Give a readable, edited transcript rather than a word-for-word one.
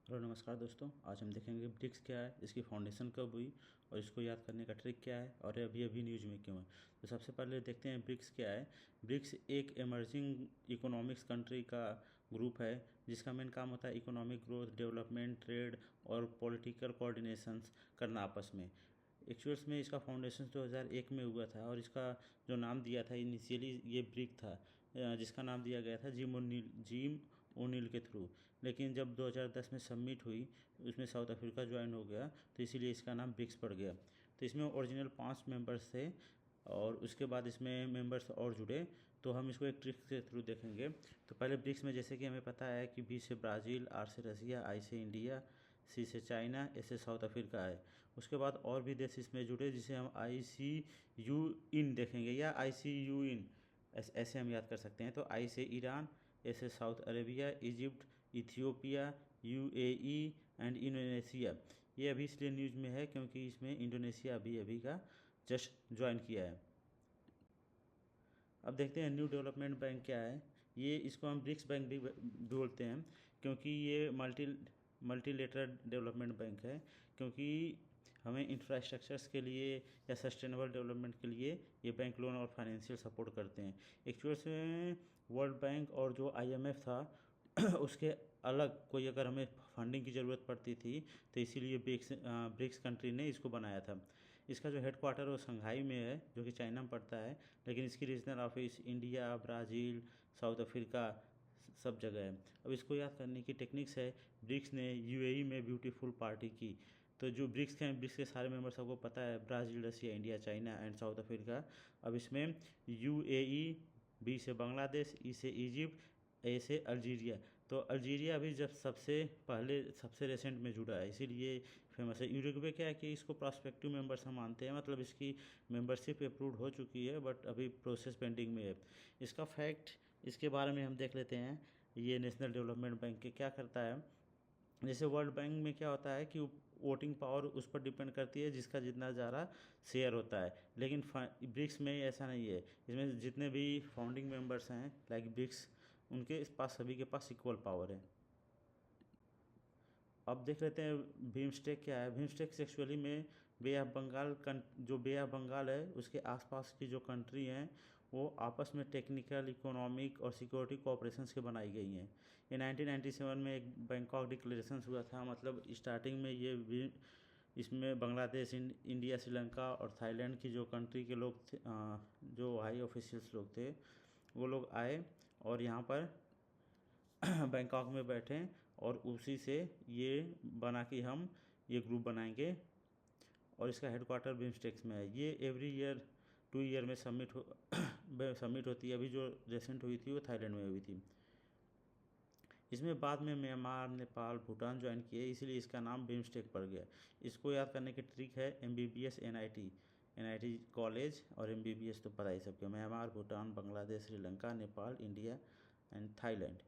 Hello नमस्कार दोस्तों। आज हम देखेंगे ब्रिक्स क्या है, इसकी फाउंडेशन कब हुई और इसको याद करने का ट्रिक क्या है और अभी अभी न्यूज़ में क्यों है। तो सबसे पहले देखते हैं ब्रिक्स क्या है। ब्रिक्स एक इमर्जिंग इकोनॉमिक्स कंट्री का ग्रुप है जिसका मेन काम होता है इकोनॉमिक ग्रोथ, डेवलपमेंट, ट्रेड और पॉलिटिकल कोऑर्डिनेशंस करना आपस में। एक्चुअल्स में इसका फाउंडेशन 2001 में हुआ था और इसका जो नाम दिया था इनिशियली ये ब्रिक था, जिसका नाम दिया गया था जिम ओनिल के थ्रू। लेकिन जब 2010 में सबमिट हुई उसमें साउथ अफ्रीका ज्वाइन हो गया तो इसीलिए इसका नाम ब्रिक्स पड़ गया। तो इसमें ओरिजिनल 5 मेंबर्स थे और उसके बाद इसमें मेंबर्स और जुड़े। तो हम इसको एक ट्रिक के थ्रू देखेंगे। तो पहले ब्रिक्स में जैसे कि हमें पता है कि बी से ब्राज़ील, आर से रसिया, आई से इंडिया, सी से चाइना, ए से साउथ अफ्रीका है। उसके बाद और भी देश इसमें जुड़े जिसे हम ICU-इन देखेंगे या ICU-इन ऐसे हम याद कर सकते हैं। तो आई से ईरान, ए से south Arabia, Egypt, Ethiopia, UAE and Indonesia. ये अभी इसलिए न्यूज़ में है क्योंकि इसमें इंडोनेशिया अभी अभी का जस्ट ज्वाइन किया है। अब देखते हैं न्यू डेवलपमेंट बैंक क्या है। ये इसको हम ब्रिक्स बैंक भी बोलते हैं क्योंकि ये मल्टीलेटरल डेवलपमेंट बैंक है, क्योंकि हमें इंफ्रास्ट्रक्चर्स के लिए या सस्टेनेबल डेवलपमेंट के लिए ये बैंक लोन और फाइनेंशियल सपोर्ट करते हैं। एक्चुअल में वर्ल्ड बैंक और जो IMF था उसके अलग कोई अगर हमें फंडिंग की ज़रूरत पड़ती थी तो इसीलिए ब्रिक्स कंट्री ने इसको बनाया था। इसका जो हेडक्वार्टर वो शंघाई में है जो कि चाइना में पड़ता है, लेकिन इसकी regional office India, Brazil, south Africa सब जगह है। अब इसको याद करने की टेक्निक्स है। ब्रिक्स ने UAE में ब्यूटीफुल पार्टी की। तो जो ब्रिक्स के सारे मेंबर्स सबको पता है, Brazil, Russia, India, China and South Africa. अब इसमें UAE, B से बांग्लादेश, E से इजिप्ट, A से अल्जीरिया। तो अल्जीरिया भी जब सबसे रिसेंट में जुड़ा है इसीलिए फेमस है। यूरुग्वे क्या है कि इसको प्रॉस्पेक्टिव मेंबर्स हम मानते हैं, मतलब इसकी मेंबरशिप अप्रूव्ड हो चुकी है बट अभी प्रोसेस पेंडिंग में है। इसका फैक्ट इसके बारे में हम देख लेते हैं। ये नेशनल डेवलपमेंट बैंक के क्या करता है। जैसे वर्ल्ड बैंक में क्या होता है कि वोटिंग पावर उस पर डिपेंड करती है जिसका जितना ज़्यादा शेयर होता है, लेकिन ब्रिक्स में ऐसा नहीं है। इसमें जितने भी फाउंडिंग मेंबर्स हैं लाइक ब्रिक्स, उनके इस पास सभी के पास इक्वल पावर है। अब देख लेते हैं भीमस्टेक क्या है। भीमस्टेक एक्चुअली में बे ऑफ बंगाल है उसके आसपास की जो कंट्री हैं वो आपस में टेक्निकल, इकोनॉमिक और सिक्योरिटी कोऑपरेशंस के बनाई गई हैं। ये 1997 में एक बैंकॉक डिक्लेरेशन हुआ था। मतलब स्टार्टिंग में ये भी इसमें बांग्लादेश, इंडिया, श्रीलंका और थाईलैंड की जो कंट्री के लोग थे, जो हाई ऑफिशियल्स लोग थे वो लोग आए और यहाँ पर बैंकॉक में बैठे और उसी से ये बना कि हम ये ग्रुप बनाएंगे और इसका हेडक्वार्टर बिम्स्टेक्स में है। ये एवरी ईयर 2 ईयर में सबमिट होती है। अभी जो रिसेंट हुई थी वो थाईलैंड में हुई थी। इसमें बाद में म्यांमार, नेपाल, भूटान ज्वाइन किए, इसीलिए इसका नाम बिम्स्टेक पड़ गया। इसको याद करने की ट्रिक है MBBS NIT कॉलेज और MBBS तो पता ही सबके। Myanmar, Bhutan, Bangladesh, Sri Lanka, Nepal, India and Thailand.